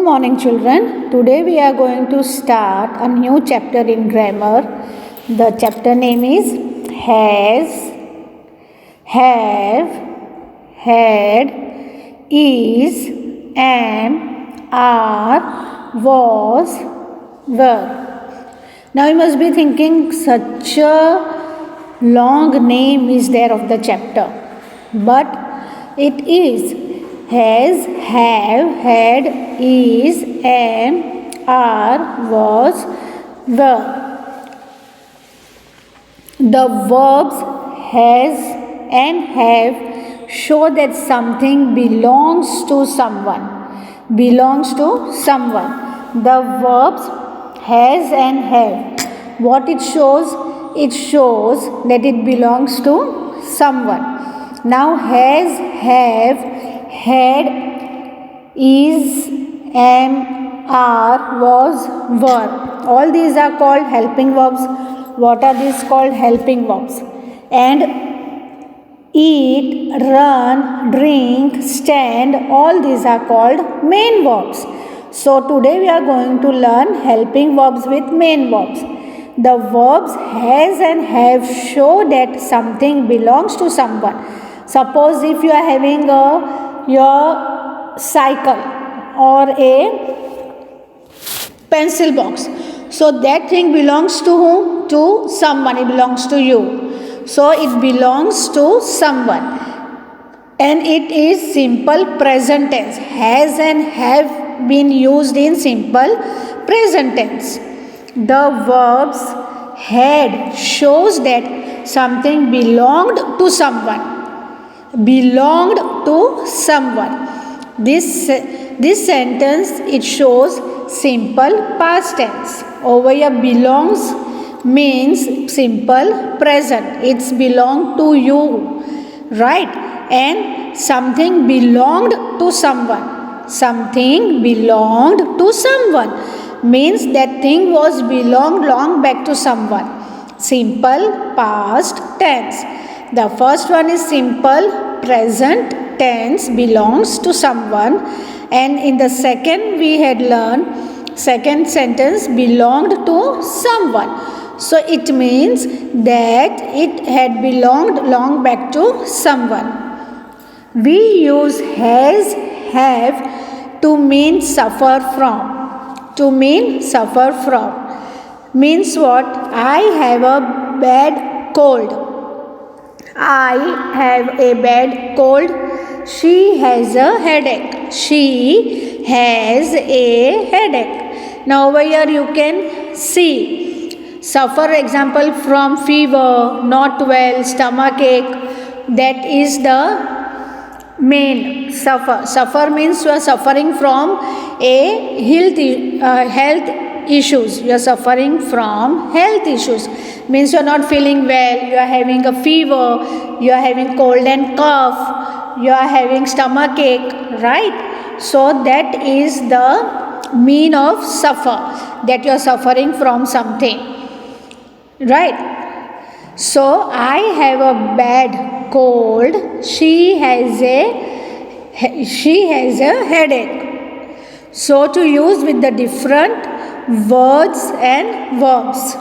Good morning, children. Today we are going to start a new chapter in grammar. The chapter name is has, have, had, is, am, are, was, were. Now you must be thinking, such a long name is there of the chapter, but it is has, have, had, is, am, are, was, were. The verbs has and have show that something belongs to someone. Belongs to someone. The verbs has and have. What it shows? It shows that it belongs to someone. Now has, have, had, is, am, are, was, were. All these are called helping verbs. What are these called? Helping verbs. And eat, run, drink, stand, all these are called main verbs. So today we are going to learn helping verbs with main verbs. The verbs has and have show that something belongs to someone. Suppose if you are having your cycle or a pencil box, so that thing belongs to whom? To someone. It belongs to you. So it belongs to someone. And it is simple present tense. Has and have been used in simple present tense. The verbs had shows that something belonged to someone. Belonged to someone. This sentence, it shows simple past tense. Over here, belongs means simple present. It's belong to you, right? And something belonged to someone. Something belonged to someone means that thing was belonged long back to someone. Simple past tense. The first one is simple present tense, belongs to someone, and in the second we had learned second sentence, belonged to someone. So it means that it had belonged long back to someone. We use has, have to mean suffer from. To mean suffer from means what? I have a bad cold. I have a bad cold. She has a headache. She has a headache. Now over here you can see suffer, example, from fever, not well, stomach ache. That is the main suffer. Suffer means you are suffering from a health issues. You are suffering from health issues. Means you are not feeling well, you are having a fever, you are having cold and cough, you are having stomach ache, right? So that is the mean of suffer, that you are suffering from something, right? So I have a bad cold, she has a headache. So to use with the different words and verbs.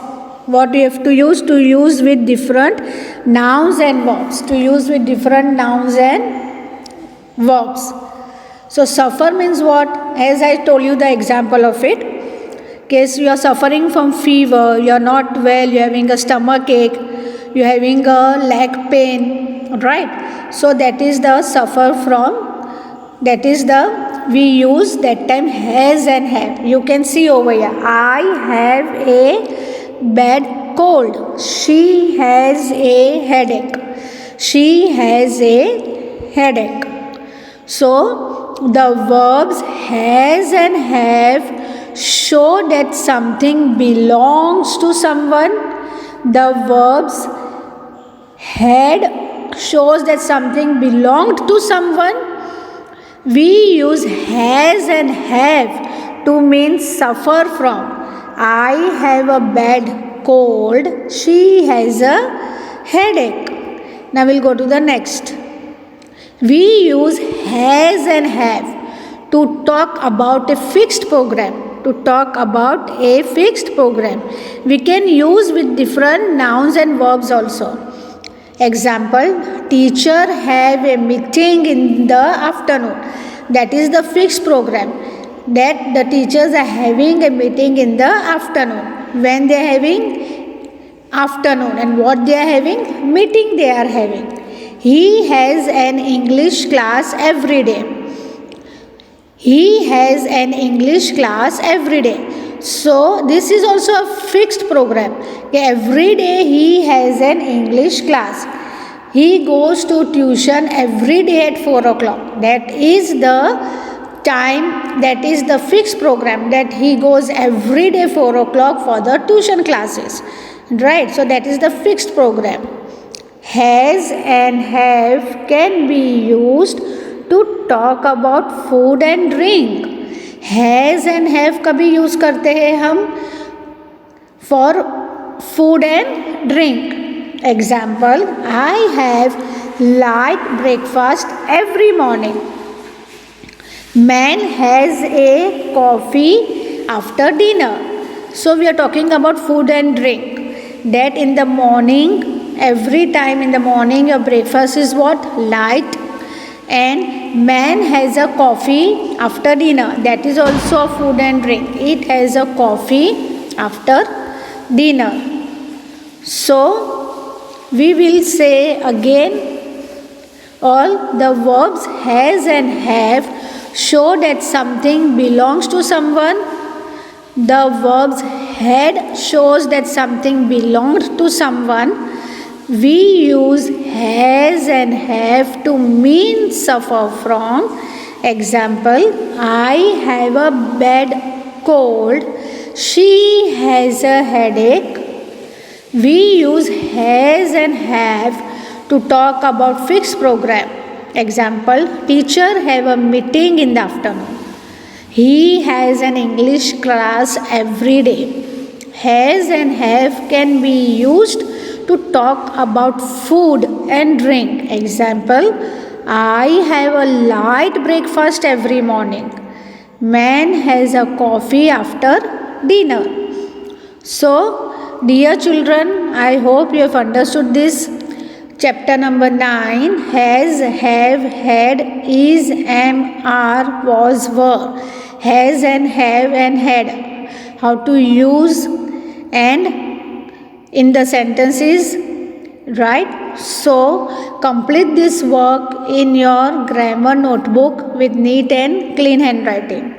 What you have to use with different nouns and verbs. To use with different nouns and verbs. So suffer means what? As I told you the example of it. Case you are suffering from fever, you are not well, you are having a stomach ache, you are having a leg pain, right? So that is the suffer from. That is the we use that time has and have. You can see over here. I have a bad cold. She has a headache. She has a headache. So the verbs has and have show that something belongs to someone. The verbs had shows that something belonged to someone. We use has and have to mean suffer from. I have a bad cold. She has a headache. Now we'll go to the next. We use has and have to talk about a fixed program. To talk about a fixed program. We can use with different nouns and verbs also. Example, teacher have a meeting in the afternoon. That is the fixed program. That the teachers are having a meeting in the afternoon. When they are having afternoon, and what they are having? Meeting they are having. He has an English class every day. He has an English class every day. So this is also a fixed program. Every day he has an English class. He goes to tuition every day at 4 o'clock. That is the time, that is the fixed program, that he goes every day 4 o'clock for the tuition classes. Right? So that is the fixed program. Has and have can be used to talk about food and drink. Has and have कभी use करते हैं हम for food and drink. Example, I have light breakfast every morning. Man has a coffee after dinner. So we are talking about food and drink. That in the morning, every time in the morning your breakfast is what? Light. And man has a coffee after dinner. That is also a food and drink. It has a coffee after dinner. So we will say again, all the verbs has and have show that something belongs to someone. The verbs had shows that something belonged to someone. We use has and have to mean suffer from. Example, I have a bad cold. She has a headache. We use has and have to talk about fixed program. Example, teacher have a meeting in the afternoon. He has an English class every day. Has and have can be used to talk about food and drink. Example, I have a light breakfast every morning. Man has a coffee after dinner. So, dear children, I hope you have understood this. Chapter number 9, has, have, had, is, am, are, was, were. Has and have and had. How to use and in the sentences, right? So complete this work in your grammar notebook with neat and clean handwriting.